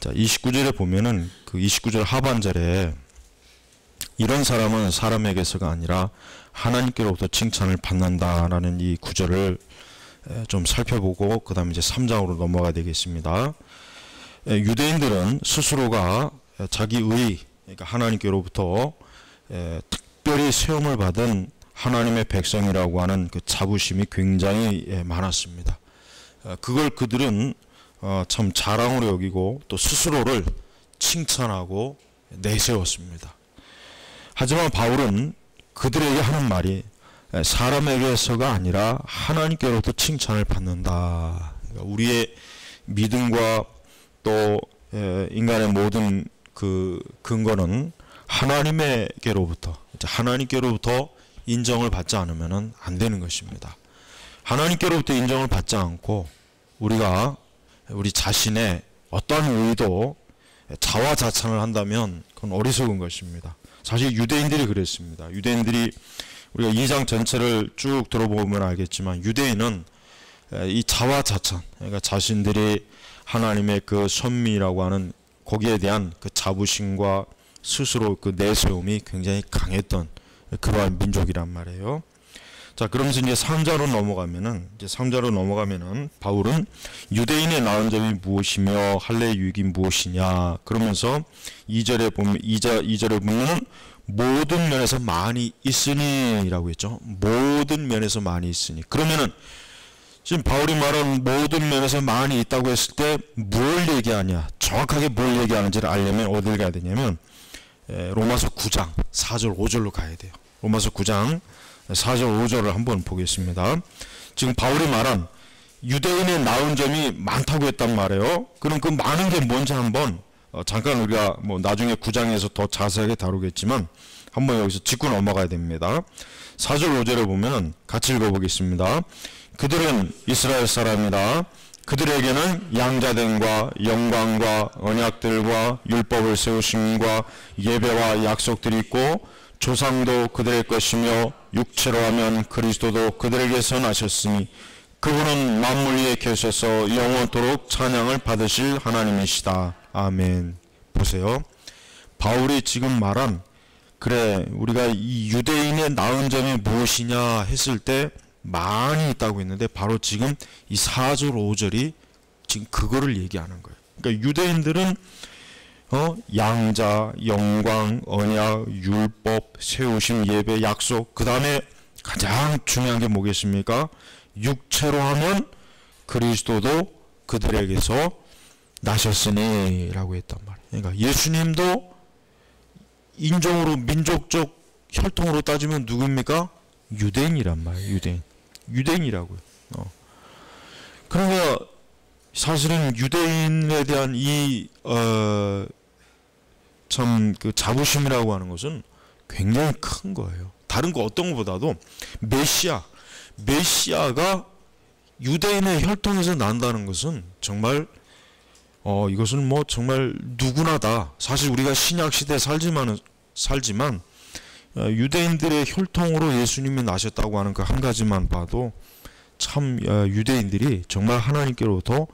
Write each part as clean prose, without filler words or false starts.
자, 29절에 보면은 그 29절 하반절에 이런 사람은 사람에게서가 아니라 하나님께로부터 칭찬을 받는다라는 이 구절을 좀 살펴보고 그 다음에 이제 3장으로 넘어가야 되겠습니다. 유대인들은 스스로가 자기 의, 그러니까 하나님께로부터 특별히 세움을 받은 하나님의 백성이라고 하는 그 자부심이 굉장히 많았습니다. 그걸 그들은 참 자랑으로 여기고 또 스스로를 칭찬하고 내세웠습니다. 하지만 바울은 그들에게 하는 말이 사람에게서가 아니라 하나님께로부터 칭찬을 받는다. 그러니까 우리의 믿음과 또 인간의 모든 그 근거는 하나님께로부터 인정을 받지 않으면 안 되는 것입니다. 하나님께로부터 인정을 받지 않고 우리가 우리 자신의 어떠한 의도 자화자찬을 한다면 그건 어리석은 것입니다. 사실 유대인들이 그랬습니다. 유대인들이 우리가 2장 전체를 쭉 들어보면 알겠지만 유대인은 이 자화자찬, 그러니까 자신들이 하나님의 그 선미라고 하는 거기에 대한 그 자부심과 스스로 그 내세움이 굉장히 강했던 그러한 민족이란 말이에요. 자, 그러면서 이제 3자로 넘어가면은 바울은 유대인의 나은 점이 무엇이며 할례의 유익이 무엇이냐 그러면서 2절에 보면은 모든 면에서 많이 있으니라고 했죠. 모든 면에서 많이 있으니. 그러면은 지금 바울이 말한 모든 면에서 많이 있다고 했을 때 뭘 얘기하냐, 정확하게 뭘 얘기하는지를 알려면 어딜 가야 되냐면 로마서 9장 4절 5절로 가야 돼요. 로마서 9장 4절 5절을 한번 보겠습니다. 지금 바울이 말한 유대인의 나은 점이 많다고 했단 말이에요. 그럼 그 많은 게 뭔지 한번 잠깐 우리가 뭐 나중에 9장에서 더 자세하게 다루겠지만 한번 여기서 짚고 넘어가야 됩니다. 4절 5절에 보면 같이 읽어보겠습니다. 그들은 이스라엘 사람이다. 그들에게는 양자됨과 영광과 언약들과 율법을 세우심과 예배와 약속들이 있고 조상도 그들의 것이며 육체로 하면 그리스도도 그들에게서 나셨으니 그분은 만물 위에 계셔서 영원토록 찬양을 받으실 하나님이시다. 아멘. 보세요. 바울이 지금 말한 그래 우리가 이 유대인의 나은 점이 무엇이냐 했을 때 많이 있다고 했는데 바로 지금 이 4절 5절이 지금 그거를 얘기하는 거예요. 그러니까 유대인들은 양자, 영광, 언약, 율법, 세우심, 예배, 약속, 그 다음에 가장 중요한 게 뭐겠습니까? 육체로 하면 그리스도도 그들에게서 나셨으니 라고 했단 말이에요. 그러니까 예수님도 인종으로 민족적 혈통으로 따지면 누구입니까? 유대인이란 말이에요. 유대인이라고요. 그러니까 사실은 유대인에 대한 이 참 그 자부심이라고 하는 것은 굉장히 큰 거예요. 다른 거 어떤 것보다도 메시아가 유대인의 혈통에서 난다는 것은 정말 이것은 뭐 정말 누구나다. 사실 우리가 신약 시대에 살지만 유대인들의 혈통으로 예수님이 나셨다고 하는 그 한 가지만 봐도 참 유대인들이 정말 하나님께로부터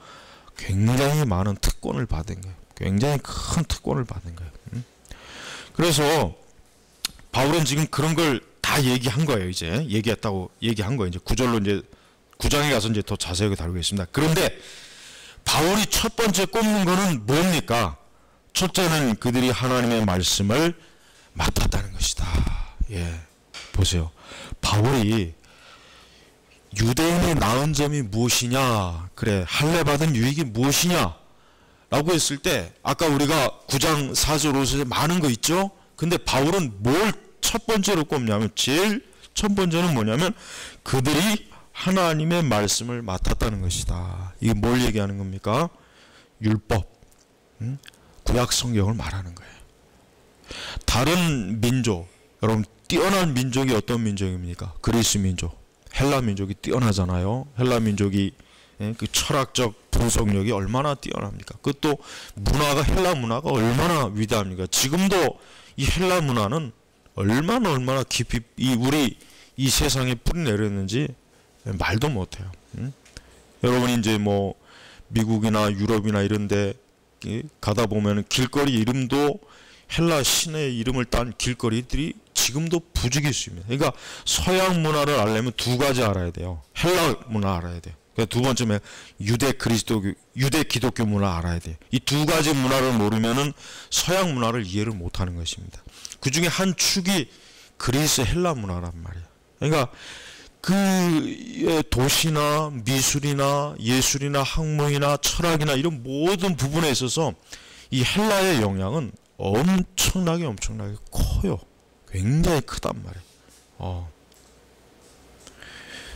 굉장히 많은 특권을 받은 거예요. 굉장히 큰 특권을 받은 거예요. 그래서 바울은 지금 그런 걸 다 얘기한 거예요. 이제 얘기한 거예요. 이제 9절로 이제 9장에 가서 이제 더 자세하게 다루겠습니다. 그런데 바울이 첫 번째 꼽는 거는 뭡니까? 첫째는 그들이 하나님의 말씀을 맡았다는 것이다. 예, 보세요. 바울이 유대인의 나은 점이 무엇이냐, 그래 할례 받은 유익이 무엇이냐 라고 했을 때 아까 우리가 9장 4절 5절에 많은 거 있죠. 근데 바울은 뭘 첫 번째로 꼽냐면 제일 첫 번째는 뭐냐면 그들이 하나님의 말씀을 맡았다는 것이다. 이게 뭘 얘기하는 겁니까? 율법, 구약 성경을 말하는 거예요. 다른 민족, 여러분 뛰어난 민족이 어떤 민족입니까? 그리스 민족, 헬라 민족이 뛰어나잖아요. 헬라 민족이 그 철학적 분석력이 얼마나 뛰어납니까? 그것도 헬라 문화가 얼마나 위대합니까? 지금도 이 헬라 문화는 얼마나 깊이 우리 이 세상에 뿌리내렸는지 말도 못해요. 여러분이 이제 뭐 미국이나 유럽이나 이런데 가다 보면 길거리 이름도 헬라 신의 이름을 딴 길거리들이 지금도 부지기 있습니다. 그러니까 서양 문화를 알려면 두 가지 알아야 돼요. 헬라 문화 알아야 돼요. 그러니까 두 번째는 유대 기독교 문화 알아야 돼요. 이 두 가지 문화를 모르면은 서양 문화를 이해를 못하는 것입니다. 그 중에 한 축이 그리스 헬라 문화란 말이에요. 그러니까 그 도시나 미술이나 예술이나 학문이나 철학이나 이런 모든 부분에 있어서 이 헬라의 영향은 엄청나게 커요. 굉장히 크단 말이에요.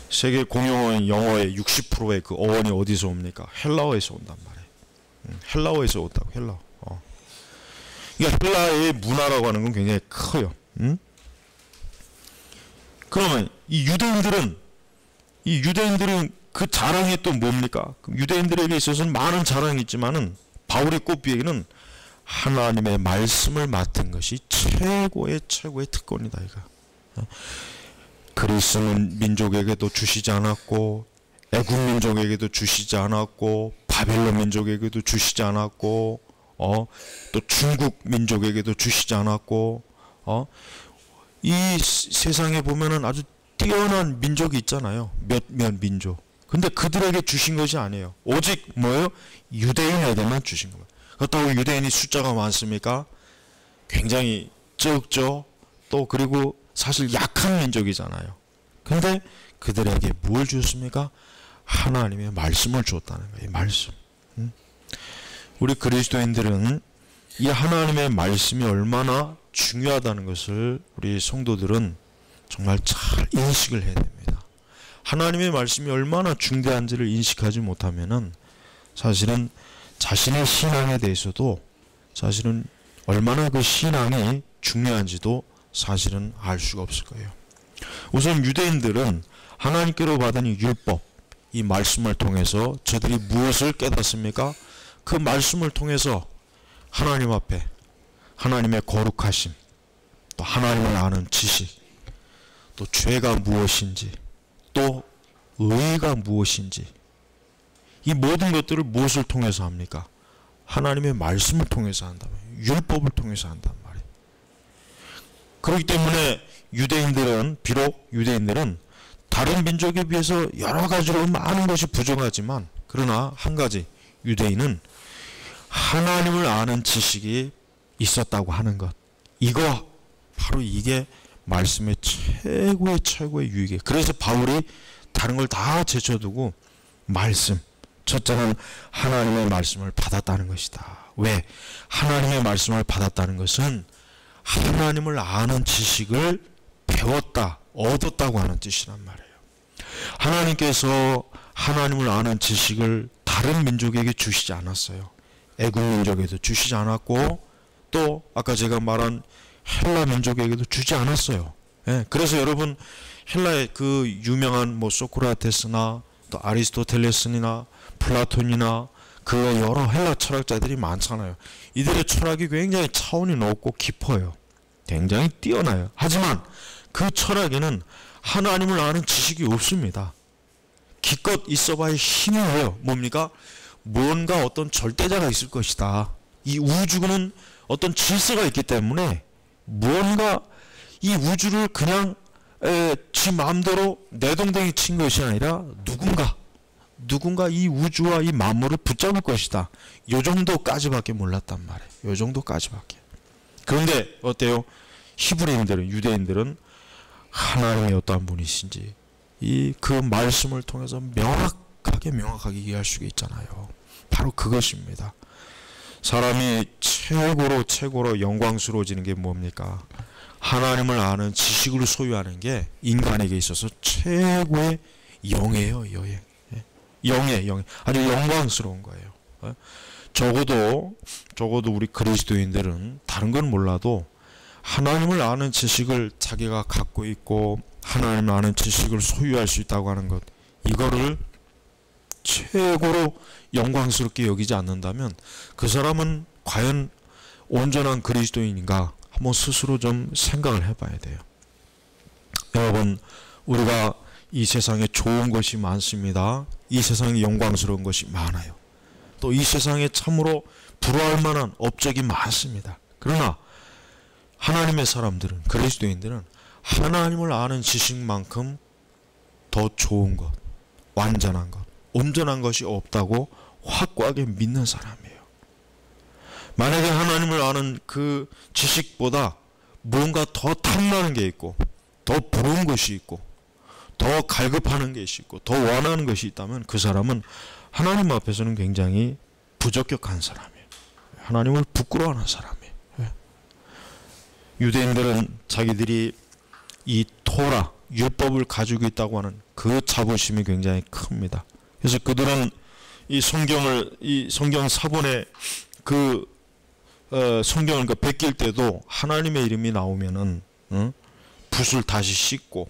세계 공용어인 영어의 60%의 그 어원이 어디서 옵니까? 헬라어에서 온단 말이에요. 헬라어에서 온다고, 헬라어. 그러니까 헬라의 문화라고 하는 건 굉장히 커요. 그러면 이 유대인들은 그 자랑이 또 뭡니까? 유대인들에게 있어서는 많은 자랑이 있지만은 바울이 꼽기에는 하나님의 말씀을 맡은 것이 최고의 특권이다 이거. 그리스 민족에게도 주시지 않았고, 애굽 민족에게도 주시지 않았고, 바벨론 민족에게도 주시지 않았고, 또 중국 민족에게도 주시지 않았고, 이 세상에 보면은 아주 뛰어난 민족이 있잖아요. 몇몇 민족. 근데 그들에게 주신 것이 아니에요. 오직 뭐예요? 유대인에게만 주신 겁니다. 그렇다고 유대인이 숫자가 많습니까? 굉장히 적죠. 또 그리고 사실 약한 민족이잖아요. 근데 그들에게 뭘 줬습니까? 하나님의 말씀을 줬다는 거예요. 말씀. 우리 그리스도인들은 이 하나님의 말씀이 얼마나 중요하다는 것을 우리 성도들은 정말 잘 인식을 해야 됩니다. 하나님의 말씀이 얼마나 중대한지를 인식하지 못하면은 사실은 자신의 신앙에 대해서도 사실은 얼마나 그 신앙이 중요한지도 사실은 알 수가 없을 거예요. 우선 유대인들은 하나님께로 받은 이 율법, 이 말씀을 통해서 저들이 무엇을 깨닫습니까? 그 말씀을 통해서 하나님 앞에 하나님의 거룩하심, 또 하나님을 아는 지식, 또 죄가 무엇인지, 또 의가 무엇인지, 이 모든 것들을 무엇을 통해서 합니까? 하나님의 말씀을 통해서 한다면, 율법을 통해서 한단 말이에요. 그렇기 때문에 비록 유대인들은 다른 민족에 비해서 여러 가지로 많은 것이 부족하지만, 그러나 한 가지, 유대인은 하나님을 아는 지식이 있었다고 하는 것. 바로 이게 말씀의 최고의 유익이에요. 그래서 바울이 다른 걸 다 제쳐두고 말씀, 첫째는 하나님의 말씀을 받았다는 것이다. 왜? 하나님의 말씀을 받았다는 것은 하나님을 아는 지식을 배웠다, 얻었다고 하는 뜻이란 말이에요. 하나님께서 하나님을 아는 지식을 다른 민족에게 주시지 않았어요. 애굽 민족에도 주시지 않았고, 또 아까 제가 말한 헬라 민족에게도 주지 않았어요. 예, 그래서 여러분 헬라의 그 유명한 소크라테스나 또 아리스토텔레스나 플라톤이나 그 여러 헬라 철학자들이 많잖아요. 이들의 철학이 굉장히 차원이 높고 깊어요. 굉장히 뛰어나요. 하지만 그 철학에는 하나님을 아는 지식이 없습니다. 기껏 있어봐야 힘이 해요. 뭡니까? 뭔가 어떤 절대자가 있을 것이다. 이 우주는 어떤 질서가 있기 때문에 무언가 이 우주를 그냥 지 마음대로 내동댕이 친 것이 아니라 누군가 이 우주와 이 만물을 붙잡을 것이다. 요 정도까지밖에 몰랐단 말이에요. 요 정도까지밖에. 그런데 어때요? 유대인들은 하나님의 어떠한 분이신지 그 말씀을 통해서 명확하게 이해할 수가 있잖아요. 바로 그것입니다. 사람이 최고로 영광스러워지는 게 뭡니까? 하나님을 아는 지식을 소유하는 게 인간에게 있어서 최고의 영예요. 영예. 아주 영광스러운 거예요. 적어도 우리 그리스도인들은 다른 건 몰라도 하나님을 아는 지식을 자기가 갖고 있고 하나님을 아는 지식을 소유할 수 있다고 하는 것, 이거를 최고로 영광스럽게 여기지 않는다면 그 사람은 과연 온전한 그리스도인인가 한번 스스로 좀 생각을 해봐야 돼요. 여러분, 우리가 이 세상에 좋은 것이 많습니다. 이 세상에 영광스러운 것이 많아요. 또 이 세상에 참으로 부러워할 만한 업적이 많습니다. 그러나 하나님의 사람들은, 그리스도인들은 하나님을 아는 지식만큼 더 좋은 것, 완전한 것, 온전한 것이 없다고 확고하게 믿는 사람이에요. 만약에 하나님을 아는 그 지식보다 뭔가 더 탐나는 게 있고, 더 부러운 것이 있고, 더 갈급하는 것이 있고, 더 원하는 것이 있다면 그 사람은 하나님 앞에서는 굉장히 부적격한 사람이에요. 하나님을 부끄러워하는 사람이에요. 유대인들은 자기들이 이 토라, 율법을 가지고 있다고 하는 그 자부심이 굉장히 큽니다. 그래서 그들은 이 성경 사본에 성경을 베낄 때도 하나님의 이름이 나오면은 붓을 다시 씻고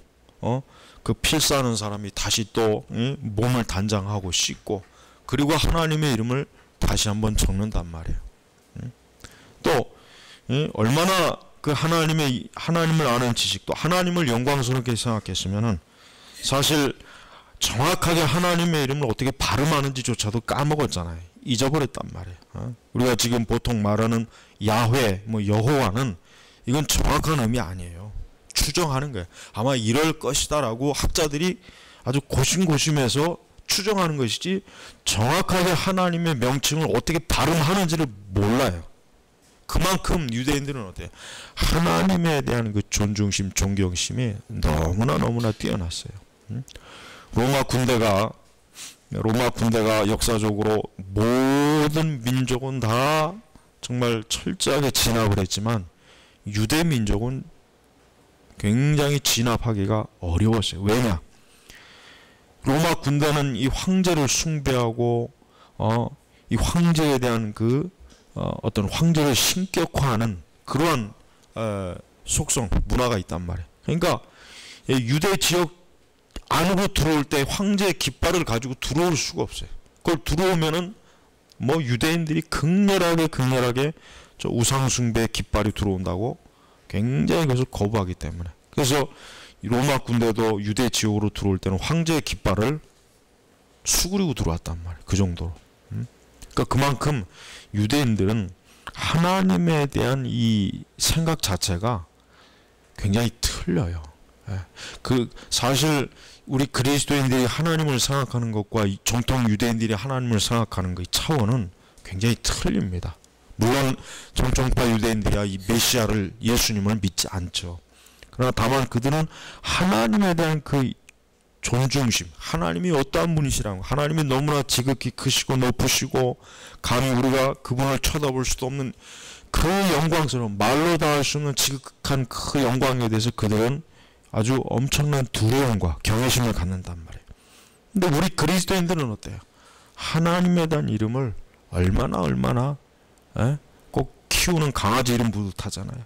그 필사하는 사람이 다시 또 몸을 단장하고 씻고 그리고 하나님의 이름을 다시 한번 적는단 말이에요. 또 얼마나 그 하나님을 아는 지식도 하나님을 영광스럽게 생각했으면은 사실 정확하게 하나님의 이름을 어떻게 발음하는지조차도 까먹었잖아요. 잊어버렸단 말이에요. 우리가 지금 보통 말하는 야훼, 여호와는 이건 정확한 의미 아니에요. 추정하는 거예요. 아마 이럴 것이다라고 학자들이 아주 고심고심해서 추정하는 것이지 정확하게 하나님의 명칭을 어떻게 발음하는지를 몰라요. 그만큼 유대인들은 어때요? 하나님에 대한 그 존중심, 존경심이 너무나 뛰어났어요. 로마 군대가 역사적으로 모든 민족은 다 정말 철저하게 진압을 했지만 유대 민족은 굉장히 진압하기가 어려웠어요. 왜냐? 로마 군대는 이 황제를 숭배하고 이 황제에 대한 어떤 황제를 신격화하는 그러한 속성, 문화가 있단 말이에요. 그러니까 유대 지역 안으로 들어올 때 황제의 깃발을 가지고 들어올 수가 없어요. 그걸 들어오면은 유대인들이 극렬하게 저 우상숭배의 깃발이 들어온다고 굉장히 그것을 거부하기 때문에. 그래서 로마 군대도 유대 지역으로 들어올 때는 황제의 깃발을 수그리고 들어왔단 말이에요. 그 정도로. 그러니까 그만큼 유대인들은 하나님에 대한 이 생각 자체가 굉장히 틀려요. 사실 우리 그리스도인들이 하나님을 생각하는 것과 정통 유대인들이 하나님을 생각하는 그 차원은 굉장히 틀립니다. 물론 정통파 유대인들이야 이 메시아를, 예수님을 믿지 않죠. 그러나 다만 그들은 하나님에 대한 그 존중심, 하나님이 어떠한 분이시라고, 하나님이 너무나 지극히 크시고 높으시고 감히 우리가 그분을 쳐다볼 수도 없는 그 영광스러운, 말로 다 할 수 없는 지극한 그 영광에 대해서 그들은 아주 엄청난 두려움과 경외심을 갖는단 말이에요. 근데 우리 그리스도인들은 어때요? 하나님에 대한 이름을 얼마나 꼭 키우는 강아지 이름 부듯하잖아요.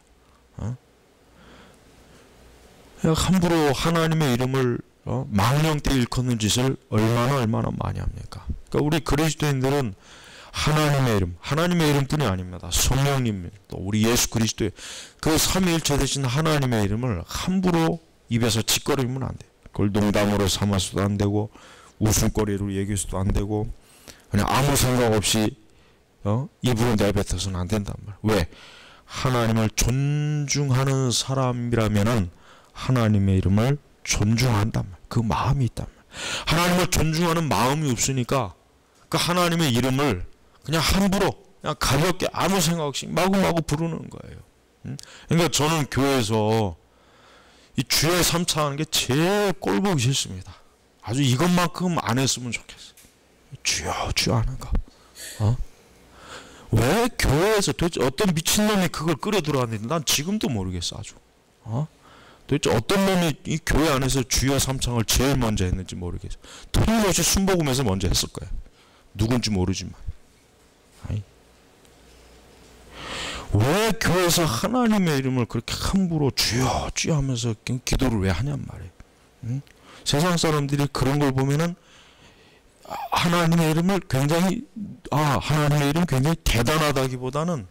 함부로 하나님의 이름을 망령 때 일컫는 짓을 얼마나 많이 합니까? 그러니까 우리 그리스도인들은 하나님의 이름뿐이 아닙니다. 성령님, 또 우리 예수 그리스도의 그 삼위일체 되신 하나님의 이름을 함부로 입에서 짓거리면 안 돼요. 그걸 농담으로 삼아서도 안 되고 웃음거리로 얘기해서도 안 되고 그냥 아무 생각 없이 입으로 내뱉어서는 안 된단 말이에요. 왜? 하나님을 존중하는 사람이라면은 하나님의 이름을 존중한단 말이에요. 그 마음이 있단 말이에요. 하나님을 존중하는 마음이 없으니까 그 하나님의 이름을 그냥 함부로 그냥 가볍게 아무 생각 없이 마구마구 부르는 거예요. 그러니까 저는 교회에서 이 주의 삼차하는 게 제일 꼴보기 싫습니다. 아주 이것만큼 안 했으면 좋겠어요. 주여 하는 거. 왜 교회에서 도대체 어떤 미친놈이 그걸 끌어들어왔는지 난 지금도 모르겠어 아주. 도대체 어떤 놈이 이 교회 안에서 주여 삼창을 제일 먼저 했는지 모르겠어. 틀림없이 순복음에서 먼저 했을 거야. 누군지 모르지만. 왜 교회에서 하나님의 이름을 그렇게 함부로 주여 하면서 기도를 왜 하냔 말이에요. 세상 사람들이 그런 걸 보면은 하나님의 이름을 하나님의 이름 굉장히 대단하다기보다는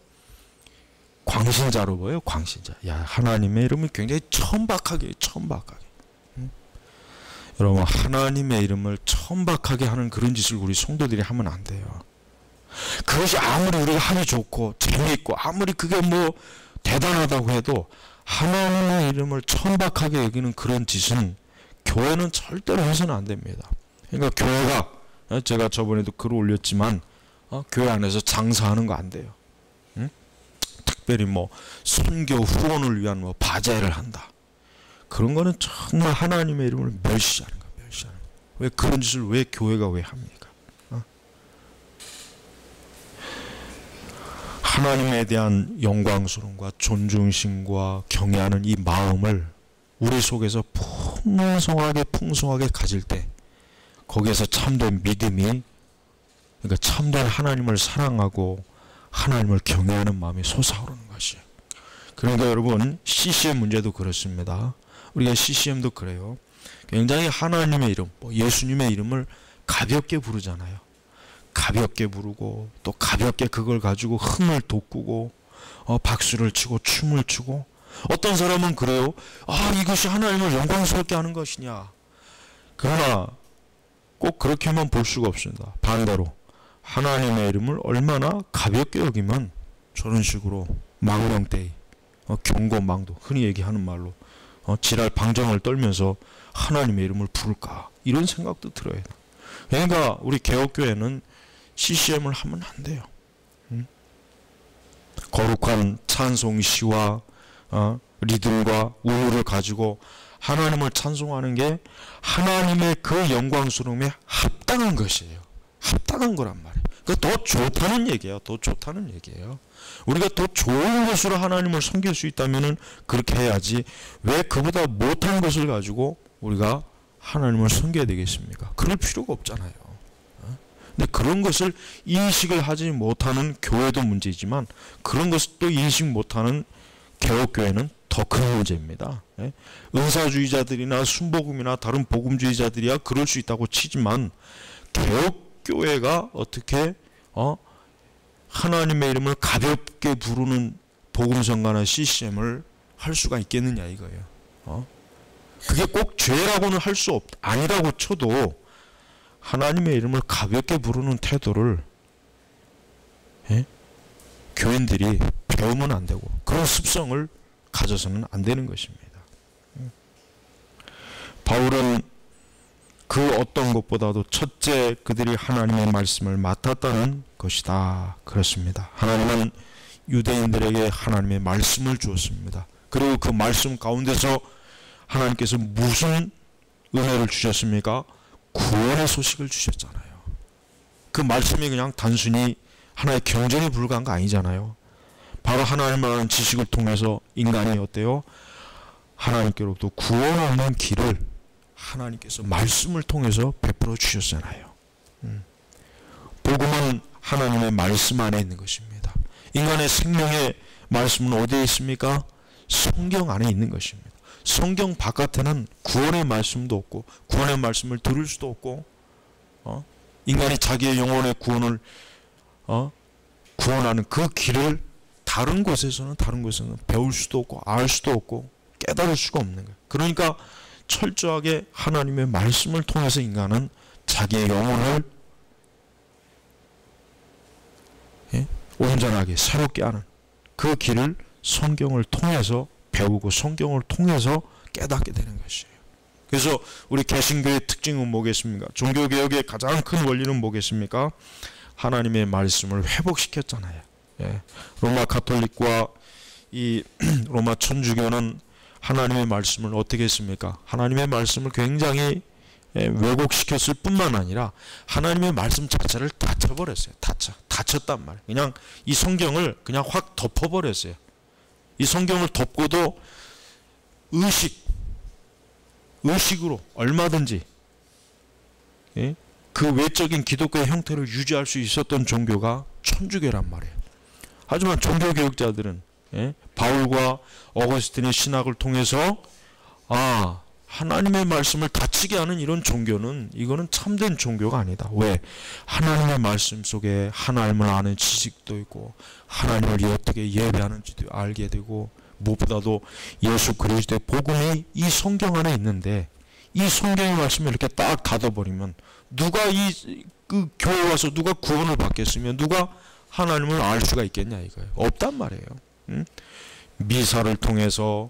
광신자로 보여요. 광신자. 하나님의 이름이 굉장히 천박하게. 여러분, 하나님의 이름을 천박하게 하는 그런 짓을 우리 성도들이 하면 안 돼요. 그것이 아무리 우리가 하기 좋고 재미있고 아무리 그게 뭐 대단하다고 해도 하나님의 이름을 천박하게 여기는 그런 짓은 교회는 절대로 해서는 안 됩니다. 그러니까 교회가, 제가 저번에도 글 올렸지만 교회 안에서 장사하는 거 안 돼요. 응? 특별히 뭐 선교 후원을 위한 뭐 바제를 한다. 그런 거는 정말 하나님의 이름을 멸시하는 거예요. 멸시하는 거예요. 왜 그런 짓을 왜 교회가 왜 합니까? 하나님에 대한 영광스러움과 존중심과 경외하는 이 마음을 우리 속에서 풍성하게 가질 때 거기에서 참된 믿음이, 그러니까 참된 하나님을 사랑하고 하나님을 경외하는 마음이 솟아오르는 것이에요. 그러니까 여러분, CCM 문제도 그렇습니다. 우리가 CCM도 그래요. 굉장히 하나님의 이름, 예수님의 이름을 가볍게 부르잖아요. 가볍게 부르고 또 가볍게 그걸 가지고 흥을 돋구고 박수를 치고 춤을 추고, 어떤 사람은 그래요. 이것이 하나님을 영광스럽게 하는 것이냐. 그러나 꼭 그렇게만 볼 수가 없습니다. 반대로 하나님의 이름을 얼마나 가볍게 여기면 저런 식으로 망령되이, 경고망도, 흔히 얘기하는 말로 지랄 방정을 떨면서 하나님의 이름을 부를까, 이런 생각도 들어요. 그러니까 우리 개혁교회는 CCM을 하면 안 돼요. 거룩한 찬송시와 리듬과 우물을 가지고 하나님을 찬송하는 게 하나님의 그 영광스러움에 합당한 것이에요. 합당한 거란 말이에요. 더 좋다는 얘기예요. 더 좋다는 얘기예요. 우리가 더 좋은 것으로 하나님을 섬길 수 있다면 그렇게 해야지, 왜 그보다 못한 것을 가지고 우리가 하나님을 섬겨야 되겠습니까? 그럴 필요가 없잖아요. 근데 그런 것을 인식을 하지 못하는 교회도 문제지만, 그런 것을 또 인식 못하는 개혁교회는 더 큰 문제입니다. 은사주의자들이나 순복음이나 다른 복음주의자들이야 그럴 수 있다고 치지만, 개혁교회가 어떻게 하나님의 이름을 가볍게 부르는 복음성가나 CCM을 할 수가 있겠느냐 이거예요. 그게 꼭 죄라고는 할 수 아니라고 쳐도 하나님의 이름을 가볍게 부르는 태도를 교인들이 배우면 안 되고, 그런 습성을 가져서는 안 되는 것입니다. 바울은 그 어떤 것보다도 첫째 그들이 하나님의 말씀을 맡았다는 것이다. 그렇습니다. 하나님은 유대인들에게 하나님의 말씀을 주었습니다. 그리고 그 말씀 가운데서 하나님께서 무슨 은혜를 주셨습니까? 구원의 소식을 주셨잖아요. 그 말씀이 그냥 단순히 하나의 경전에 불과한 거 아니잖아요. 바로 하나님을 아는 지식을 통해서 인간이 어때요? 하나님께로부터 구원 얻는 길을 하나님께서 말씀을 통해서 베풀어 주셨잖아요. 복음은 하나님의 말씀 안에 있는 것입니다. 인간의 생명의 말씀은 어디에 있습니까? 성경 안에 있는 것입니다. 성경 바깥에는 구원의 말씀도 없고, 구원의 말씀을 들을 수도 없고, 인간이 자기의 영혼의 구원을 구원하는 그 길을 다른 곳에서는 배울 수도 없고 알 수도 없고 깨달을 수가 없는 거예요. 그러니까 철저하게 하나님의 말씀을 통해서 인간은 자기의 영혼을 온전하게 새롭게 하는 그 길을 성경을 통해서 배우고 성경을 통해서 깨닫게 되는 것이에요. 그래서 우리 개신교의 특징은 뭐겠습니까? 종교개혁의 가장 큰 원리는 뭐겠습니까? 하나님의 말씀을 회복시켰잖아요. 로마 가톨릭과 이 로마 천주교는 하나님의 말씀을 어떻게 했습니까? 하나님의 말씀을 굉장히 왜곡시켰을 뿐만 아니라 하나님의 말씀 자체를 닫혀버렸어요. 닫혔단 말이에요. 그냥 이 성경을 그냥 확 덮어버렸어요. 이 성경을 덮고도 의식으로 얼마든지 그 외적인 기독교의 형태를 유지할 수 있었던 종교가 천주교란 말이에요. 하지만 종교개혁자들은 바울과 어거스틴의 신학을 통해서 하나님의 말씀을 닫히게 하는 이런 종교는, 이거는 참된 종교가 아니다. 왜? 하나님의 말씀 속에 하나님을 아는 지식도 있고 하나님을 어떻게 예배하는지도 알게 되고, 무엇보다도 예수 그리스도의 복음이 이 성경 안에 있는데, 이 성경의 말씀을 이렇게 딱 닫아버리면 누가 이 그 교회 와서 누가 구원을 받겠으며 누가 하나님을 알 수가 있겠냐 이거예요. 없단 말이에요. 미사를 통해서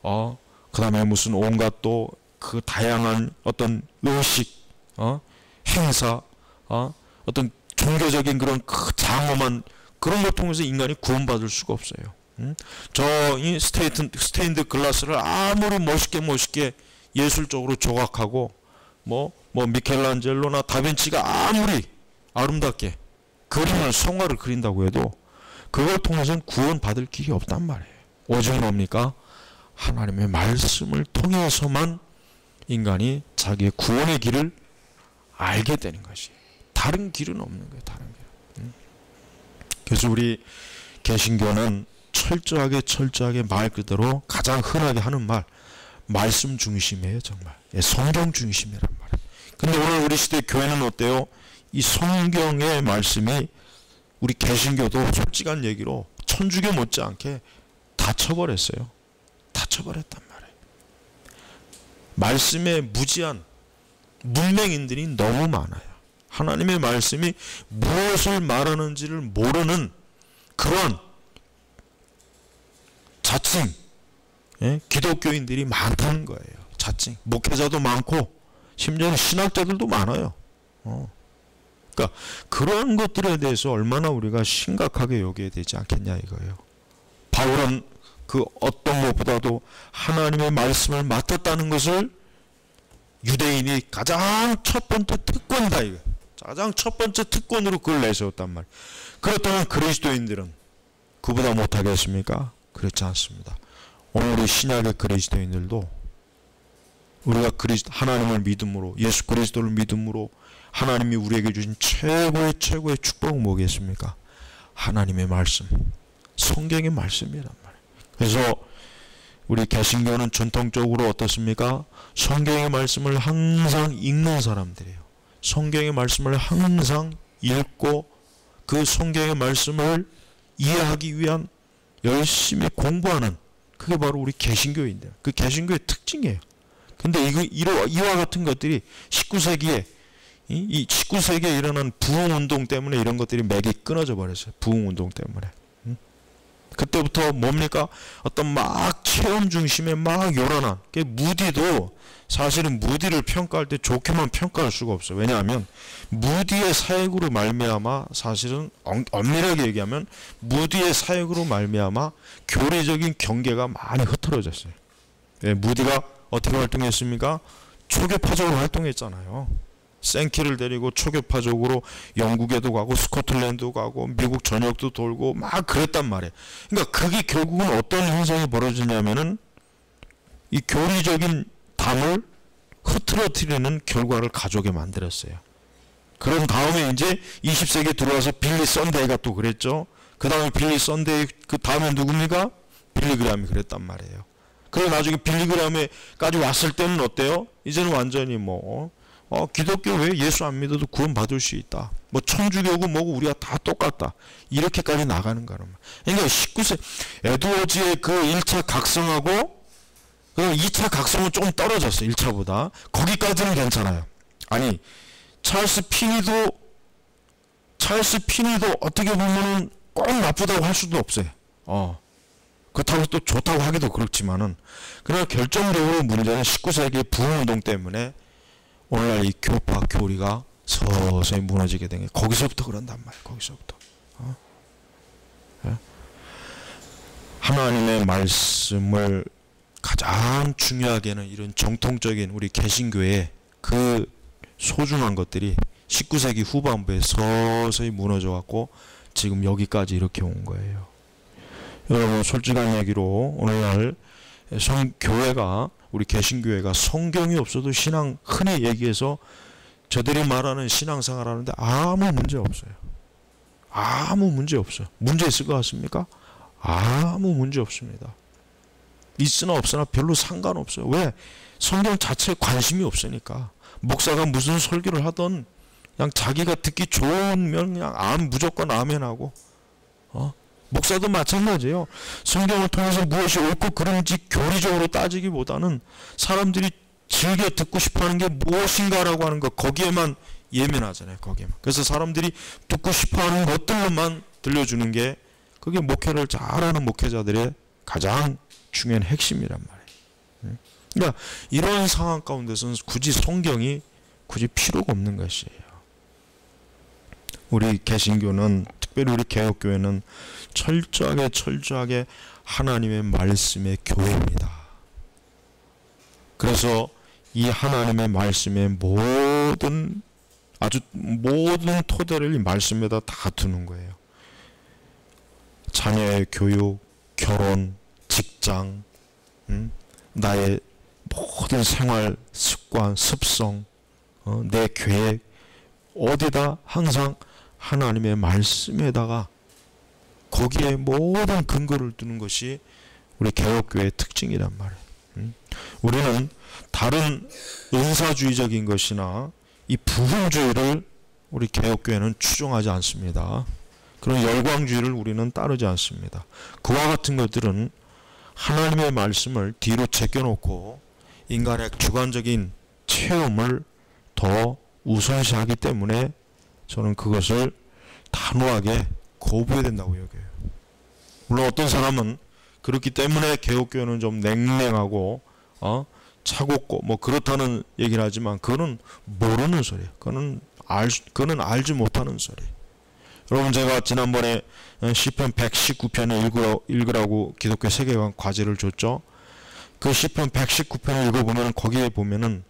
그 다음에 무슨 온갖 또 그 다양한 어떤 의식, 행사, 어떤 종교적인 그런 그 장엄한 그런 걸 통해서 인간이 구원받을 수가 없어요. 저 이 스테인드 글라스를 아무리 멋있게 예술적으로 조각하고 뭐 미켈란젤로나 다빈치가 아무리 아름답게 그림을 성화를 그린다고 해도 그걸 통해서는 구원받을 길이 없단 말이에요. 오직 뭡니까? 하나님의 말씀을 통해서만 인간이 자기의 구원의 길을 알게 되는 것이, 다른 길은 없는 거예요. 다른 길. 그래서 우리 개신교는 철저하게 말 그대로 가장 흔하게 하는 말, 말씀 중심이에요. 정말 성경 중심이란 말이에요. 근데 오늘 우리 시대 교회는 어때요? 이 성경의 말씀이 우리 개신교도 솔직한 얘기로 천주교 못지않게 다쳐버렸어요. 다쳐버렸단 말이에요. 말씀에 무지한 문맹인들이 너무 많아요. 하나님의 말씀이 무엇을 말하는지를 모르는 그런 자칭 기독교인들이 많다는 거예요. 자칭 목회자도 많고 심지어는 신학자들도 많아요. 그러니까 그런 것들에 대해서 얼마나 우리가 심각하게 여겨야 되지 않겠냐 이거예요. 바울은 그 어떤 것보다도 하나님의 말씀을 맡았다는 것을 유대인이 가장 첫 번째 특권이다 이거. 가장 첫 번째 특권으로 그걸 내세웠단 말이에요. 그렇다면 그리스도인들은 그보다 못하겠습니까? 그렇지 않습니다. 오늘 우리 신약의 그리스도인들도 우리가 하나님을 믿음으로, 예수 그리스도를 믿음으로 하나님이 우리에게 주신 최고의 축복은 뭐겠습니까? 하나님의 말씀, 성경의 말씀이란 말이에요. 그래서 우리 개신교는 전통적으로 어떻습니까? 성경의 말씀을 항상 읽는 사람들이에요. 성경의 말씀을 항상 읽고 그 성경의 말씀을 이해하기 위한 열심히 공부하는, 그게 바로 우리 개신교인들, 그 개신교의 특징이에요. 근데 이와 같은 것들이 19세기에 이 19세기에 일어난 부흥운동 때문에 이런 것들이 맥이 끊어져 버렸어요. 부흥운동 때문에. 그때부터 뭡니까? 어떤 막 체험 중심의 막 요란한, 무디도 사실은 무디를 평가할 때 좋게만 평가할 수가 없어요. 왜냐하면 무디의 사역으로 말미암아, 사실은 엄밀하게 얘기하면 무디의 사역으로 말미암아 교리적인 경계가 많이 흐트러졌어요. 무디가 어떻게 활동했습니까? 초교파적으로 활동했잖아요. 생키를 데리고 초교파적으로 영국에도 가고 스코틀랜드도 가고 미국 전역도 돌고 막 그랬단 말이에요. 그러니까 그게 결국은 어떤 현상이 벌어지냐면은 이 교리적인 담을 흐트러뜨리는 결과를 가져오게 만들었어요. 그런 다음에 이제 20세기에 들어와서 빌리 썬데이가 또 그랬죠. 그 다음에 빌리 썬데이, 그 다음에 누굽니까? 빌리 그레함이 그랬단 말이에요. 그리고 나중에 빌리 그레함에까지 왔을 때는 어때요? 이제는 완전히 기독교 왜 예수 안 믿어도 구원 받을 수 있다. 천주교고 뭐고 우리가 다 똑같다. 이렇게까지 나가는 거란 말이야. 그러니까 19세 에드워즈의 그 1차 각성하고 그 2차 각성은 조금 떨어졌어요. 1차보다. 거기까지는 괜찮아요. 아니 찰스 피니도 어떻게 보면은 꼭 나쁘다고 할 수도 없어요. 그렇다고 또 좋다고 하기도 그렇지만은, 그러나 결정적으로 문제는 19세기 부흥운동 때문에 오늘날 이 교파 교리가 서서히 무너지게 된 게 거기서부터 그런단 말이에요. 거기서부터. 하나님의 말씀을 가장 중요하게는 이런 정통적인 우리 개신교의 그 소중한 것들이 19세기 후반부에 서서히 무너져 갖고 지금 여기까지 이렇게 온 거예요. 여러분 솔직한 얘기로 오늘날 교회가, 우리 개신교회가 성경이 없어도 신앙, 흔히 얘기해서 저들이 말하는 신앙생활 하는데 아무 문제 없어요. 아무 문제 없어요. 문제 있을 것 같습니까? 아무 문제 없습니다. 있으나 없으나 별로 상관없어요. 왜? 성경 자체에 관심이 없으니까. 목사가 무슨 설교를 하던 그냥 자기가 듣기 좋으면 그냥 무조건 아멘하고, 목사도 마찬가지예요. 성경을 통해서 무엇이 옳고 그른지 교리적으로 따지기보다는 사람들이 즐겨 듣고 싶어하는 게 무엇인가라고 하는 것, 거기에만 예민하잖아요. 거기에만. 그래서 사람들이 듣고 싶어하는 것들로만 들려주는 게 그게 목회를 잘하는 목회자들의 가장 중요한 핵심이란 말이에요. 그러니까 이런 상황 가운데서는 굳이 성경이 굳이 필요가 없는 것이에요. 우리 개신교는, 특별히 우리 개혁교회는 철저하게 하나님의 말씀의 교회입니다. 그래서 이 하나님의 말씀의 모든 토대를 이 말씀에다 다 두는 거예요. 자녀의 교육, 결혼, 직장, 나의 모든 생활 습관, 습성, 내 계획, 어디다 항상 하나님의 말씀에다가 거기에 모든 근거를 두는 것이 우리 개혁교회의 특징이란 말이에요. 우리는 다른 은사주의적인 것이나 이 부흥주의를 우리 개혁교회는 추종하지 않습니다. 그런 열광주의를 우리는 따르지 않습니다. 그와 같은 것들은 하나님의 말씀을 뒤로 제껴놓고 인간의 주관적인 체험을 더 우선시하기 때문에 저는 그것을 단호하게 거부해야 된다고 여겨요. 물론 어떤 사람은 그렇기 때문에 개혁교회는 좀 냉랭하고 차갑고 뭐 그렇다는 얘기를 하지만 그거는 모르는 소리예요. 그거는 알지 못하는 소리예요. 여러분, 제가 지난번에 시편 119편을 읽으라고 기독교 세계관 과제를 줬죠. 그 시편 119편을 읽어보면 거기에 보면은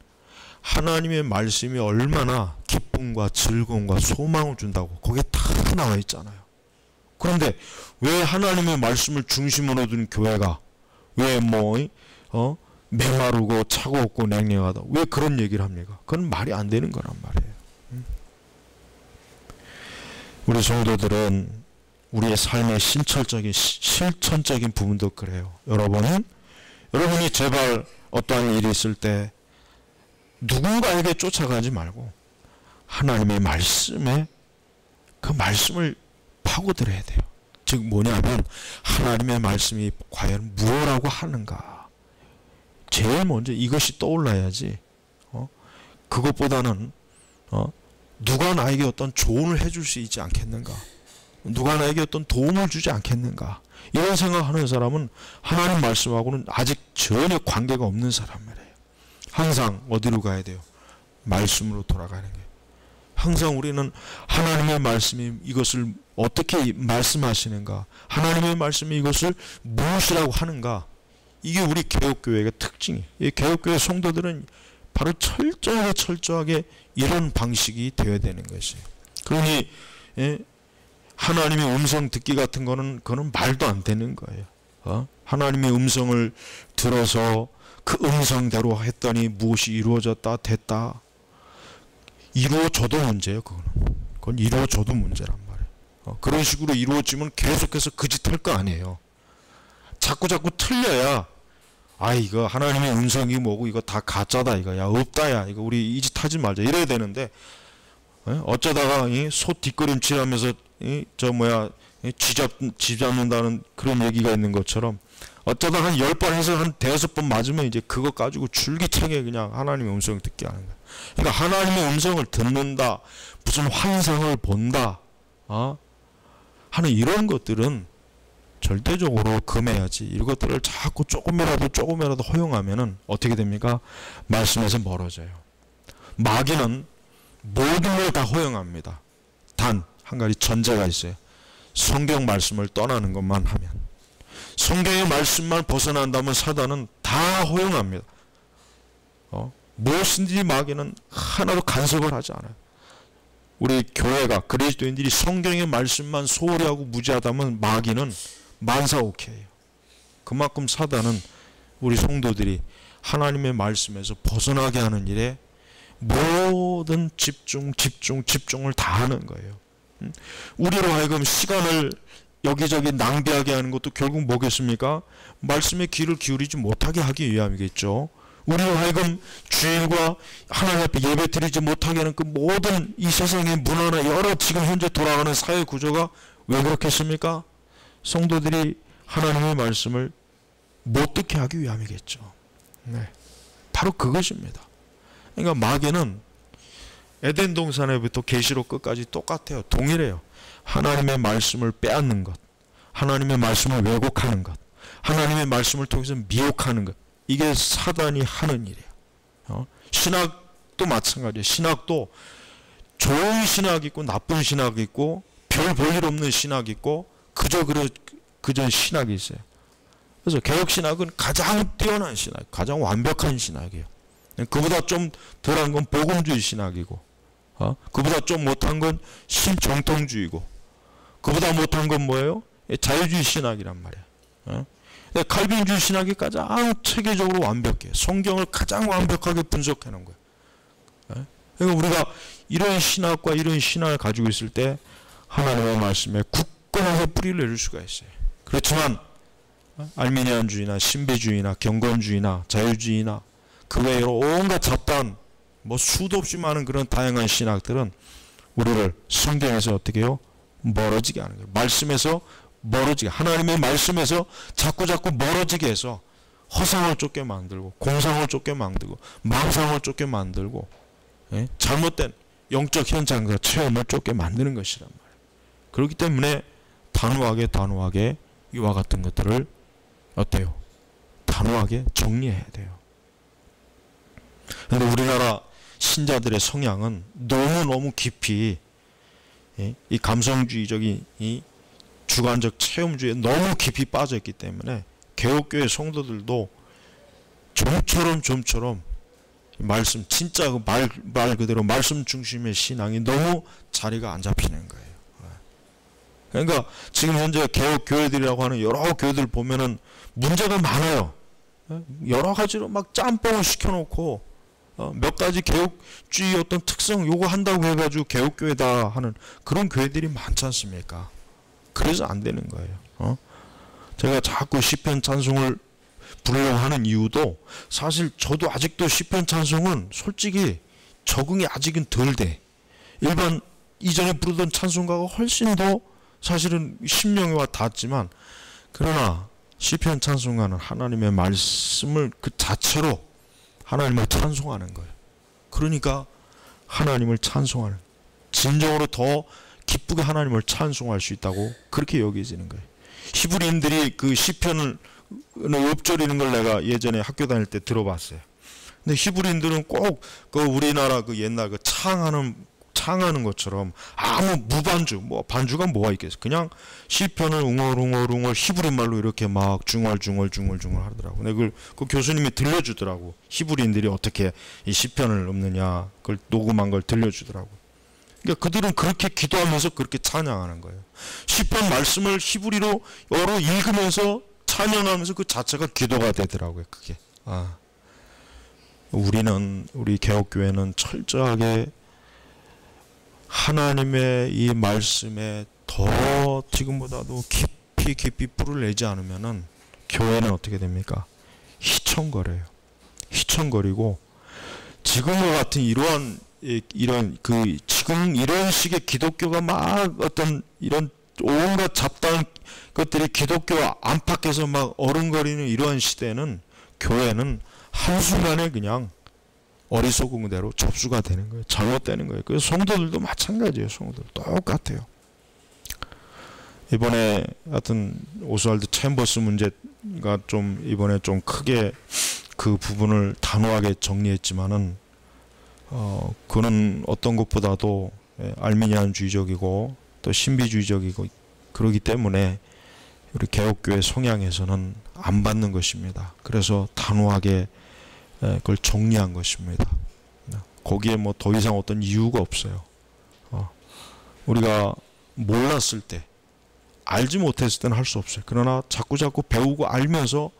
하나님의 말씀이 얼마나 기쁨과 즐거움과 소망을 준다고 거기에 다 나와 있잖아요. 그런데 왜 하나님의 말씀을 중심으로 둔 교회가 왜 메마르고 차가웠고 냉랭하다, 왜 그런 얘기를 합니까? 그건 말이 안 되는 거란 말이에요. 우리 성도들은 우리의 삶의 실천적인 부분도 그래요. 여러분이 제발 어떠한 일이 있을 때 누군가에게 쫓아가지 말고 하나님의 말씀에 그 말씀을 파고들어야 돼요. 즉 뭐냐면 하나님의 말씀이 과연 무엇라고 하는가. 제일 먼저 이것이 떠올라야지. 그것보다는 누가 나에게 어떤 조언을 해줄 수 있지 않겠는가, 누가 나에게 어떤 도움을 주지 않겠는가, 이런 생각하는 사람은 하나님 말씀하고는 아직 전혀 관계가 없는 사람이래요. 항상 어디로 가야 돼요? 말씀으로 돌아가는 거예요. 항상 우리는 하나님의 말씀이 이것을 어떻게 말씀하시는가, 하나님의 말씀이 이것을 무엇이라고 하는가, 이게 우리 개혁교회의 특징이에요. 이 개혁교회 성도들은 바로 철저하게 이런 방식이 되어야 되는 것이에요. 그러니 하나님의 음성 듣기 같은 거는 그거는 말도 안 되는 거예요. 하나님의 음성을 들어서 그 음성대로 했더니 무엇이 이루어졌다 됐다, 이루어져도 문제예요. 그건 이루어져도 문제란 말이에요. 그런 식으로 이루어지면 계속해서 그 짓 할 거 아니에요. 자꾸 틀려야 이거 하나님의 음성이 뭐고 이거 다 가짜다, 이거 야 없다야, 이거 우리 이 짓 하지 말자 이래야 되는데, 어쩌다가 소 뒷걸음질하면서 쥐 잡는다는 그런 얘기가 있는 것처럼 어쩌다 한 10번 해서 한 5번 맞으면 이제 그거 가지고 줄기차게 그냥 하나님의 음성을 듣게 하는 거예요. 그러니까 하나님의 음성을 듣는다, 무슨 환상을 본다 하는 이런 것들은 절대적으로 금해야지. 이것들을 자꾸 조금이라도 허용하면은 어떻게 됩니까? 말씀에서 멀어져요. 마귀는 모든 걸 다 허용합니다. 단 한 가지 전제가 있어요. 성경 말씀을 떠나는 것만 하면. 성경의 말씀만 벗어난다면 사단은 다 허용합니다. 무엇인지 마귀는 하나도 간섭을 하지 않아요. 우리 교회가, 그리스도인들이 성경의 말씀만 소홀히 하고 무지하다면 마귀는 만사오케예요. 그만큼 사단은 우리 성도들이 하나님의 말씀에서 벗어나게 하는 일에 모든 집중을 다 하는 거예요. 우리로 하여금 시간을 여기저기 낭비하게 하는 것도 결국 뭐겠습니까? 말씀에 귀를 기울이지 못하게 하기 위함이겠죠. 우리로 하여금 주일과 하나님 앞에 예배 드리지 못하게 하는 그 모든 이 세상의 문화나 여러 지금 현재 돌아가는 사회 구조가 왜 그렇겠습니까? 성도들이 하나님의 말씀을 못 듣게 하기 위함이겠죠. 네, 바로 그것입니다. 그러니까 마귀는 에덴 동산에부터 계시록 끝까지 똑같아요. 동일해요. 하나님의 말씀을 빼앗는 것, 하나님의 말씀을 왜곡하는 것, 하나님의 말씀을 통해서 미혹하는 것, 이게 사단이 하는 일이에요. 신학도 마찬가지예요. 신학도 좋은 신학이 있고 나쁜 신학이 있고 별 볼 일 없는 신학이 있고 그저 신학이 있어요. 그래서 개혁신학은 가장 뛰어난 신학, 가장 완벽한 신학이에요. 그보다 좀 덜한 건 복음주의 신학이고, 그보다 좀 못한 건 신정통주의고, 그보다 못한 건 뭐예요? 자유주의 신학이란 말이에요. 칼빈주의 신학이 가장 체계적으로 완벽해요. 성경을 가장 완벽하게 분석해 놓은 거예요. 그러니까 우리가 이런 신학과 이런 신학을 가지고 있을 때 하나님의 말씀에 굳건하게 뿌리를 내릴 수가 있어요. 그렇지만 알미니안주의나 신비주의나 경건주의나 자유주의나 그 외로 온갖 잡다한 수도 없이 많은 그런 다양한 신학들은 우리를 성경에서 어떻게 해요? 멀어지게 하는 거예요. 말씀에서 멀어지게, 하나님의 말씀에서 자꾸 멀어지게 해서 허상을 쫓게 만들고, 공상을 쫓게 만들고, 망상을 쫓게 만들고, 잘못된 영적 현장과 체험을 쫓게 만드는 것이란 말이에요. 그렇기 때문에 단호하게 이와 같은 것들을 어때요? 단호하게 정리해야 돼요. 그런데 우리나라 신자들의 성향은 너무 깊이 이 감성주의적인 이 주관적 체험주의에 너무 깊이 빠져있기 때문에 개혁교회 성도들도 좀처럼 말씀, 진짜 말 그대로 말씀 중심의 신앙이 너무 자리가 안 잡히는 거예요. 그러니까 지금 현재 개혁교회들이라고 하는 여러 교회들 보면은 문제가 많아요. 여러 가지로 막 짬뽕을 시켜놓고 몇 가지 개혁주의 어떤 특성 요거 한다고 해가지고 개혁교회다 하는 그런 교회들이 많지 않습니까? 그래서 안 되는 거예요. 제가 자꾸 시편 찬송을 부르려고 하는 이유도 사실 저도 아직도 시편 찬송은 솔직히 적응이 아직은 덜 돼. 일반 이전에 부르던 찬송가가 훨씬 더 사실은 심령에 와 닿았지만, 그러나 시편 찬송가는 하나님의 말씀을 그 자체로 하나님을 찬송하는 거예요. 그러니까 하나님을 찬송하는, 진정으로 더 기쁘게 하나님을 찬송할 수 있다고 그렇게 여겨지는 거예요. 히브리인들이 그 시편을 읊조리는 걸 내가 예전에 학교 다닐 때 들어봤어요. 근데 히브리인들은 꼭 그 우리나라 그 옛날 그 창하는 것처럼 아무 무반주, 반주가 뭐가 있겠어. 그냥 시편을 웅얼웅얼 히브리 말로 이렇게 막 중얼중얼 하더라고. 근데 그걸 그 교수님이 들려주더라고. 히브리인들이 어떻게 이 시편을 읊느냐, 그걸 녹음한 걸 들려주더라고. 그러니까 그들은 그렇게 기도하면서 그렇게 찬양하는 거예요. 시편 말씀을 히브리로 여러 읽으면서 찬양하면서 그 자체가 기도가 되더라고요. 그게. 우리 개혁교회는 철저하게 하나님의 이 말씀에 더 지금보다도 깊이 뿔을 내지 않으면은 교회는 어떻게 됩니까? 희청거리고 지금과 같은 지금 이런 식의 기독교가 막 어떤 이런 온갖 잡다한 것들이 기독교 안팎에서 막 어른거리는 이러한 시대는 교회는 한순간에 그냥 어리석은 대로 접수가 되는 거예요. 잘못되는 거예요. 그래서 성도들도 마찬가지예요. 성도들 똑같아요. 이번에 하여튼 오스왈드 챔버스 문제가 좀 이번에 좀 크게 그 부분을 단호하게 정리했지만은 그는 어떤 것보다도 알미니안주의적이고 또 신비주의적이고 그러기 때문에 우리 개혁교회 성향에서는 안 받는 것입니다. 그래서 단호하게 그걸 정리한 것입니다. 거기에 더 이상 어떤 이유가 없어요. 우리가 몰랐을 때, 알지 못했을 때는 할 수 없어요. 그러나 자꾸 배우고 알면서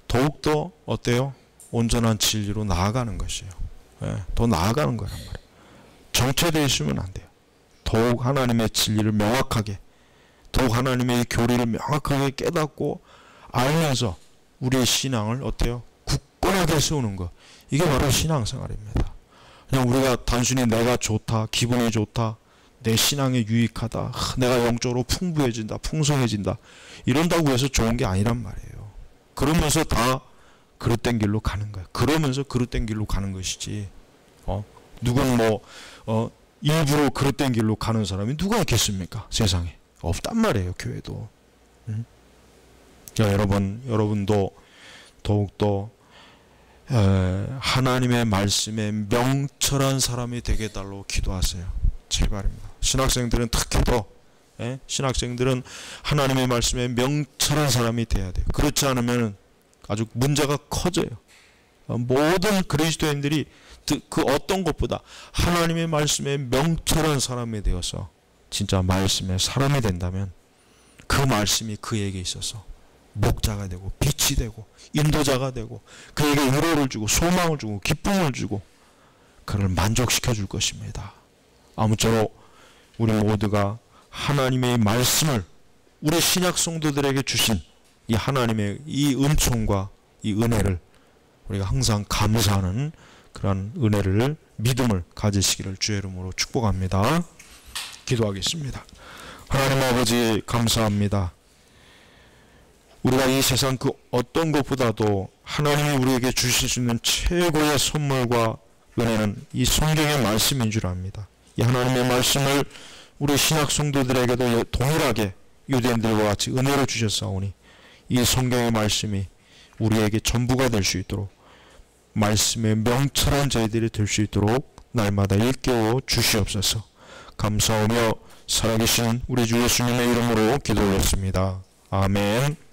더욱더 어때요? 온전한 진리로 나아가는 것이에요. 더 나아가는 거란 말이에요. 정체되어 있으면 안 돼요. 더욱 하나님의 진리를 명확하게, 더욱 하나님의 교리를 명확하게 깨닫고 알면서 우리의 신앙을 어때요? 굳건하게 세우는 것. 이게 바로 신앙생활입니다. 그냥 우리가 단순히 내가 좋다, 기분이 좋다, 내 신앙에 유익하다, 내가 영적으로 풍부해진다, 풍성해진다 이런다고 해서 좋은 게 아니란 말이에요. 그러면서 다 그릇된 길로 가는 거예요. 그러면서 그릇된 길로 가는 것이지 누군 일부러 그릇된 길로 가는 사람이 누가 있겠습니까? 세상에 없단 말이에요. 교회도. 여러분도 더욱더 하나님의 말씀에 명철한 사람이 되게 달라고 기도하세요. 제발입니다. 신학생들은 특히 더 신학생들은 하나님의 말씀에 명철한 사람이 돼야 돼요. 그렇지 않으면 아주 문제가 커져요. 모든 그리스도인들이 그 어떤 것보다 하나님의 말씀에 명철한 사람이 되어서 진짜 말씀의 사람이 된다면 그 말씀이 그에게 있어서 목자가 되고 빛이 되고 인도자가 되고 그에게 위로를 주고 소망을 주고 기쁨을 주고 그를 만족시켜 줄 것입니다. 아무쪼록 우리 모두가 하나님의 말씀을 우리 신약 성도들에게 주신 이 하나님의 이 은총과 이 은혜를 우리가 항상 감사하는 그런 은혜를 믿음을 가지시기를 주의 이름으로 축복합니다. 기도하겠습니다. 하나님 아버지 감사합니다. 우리가 이 세상 그 어떤 것보다도 하나님이 우리에게 주실 수 있는 최고의 선물과 은혜는 이 성경의 말씀인 줄 압니다. 이 하나님의 말씀을 우리 신약 성도들에게도 동일하게 유대인들과 같이 은혜로 주셨사오니 이 성경의 말씀이 우리에게 전부가 될 수 있도록 말씀의 명철한 저희들이 될 수 있도록 날마다 일깨워 주시옵소서. 감사하며 살아계신 우리 주 예수님의 이름으로 기도드렸습니다. 아멘.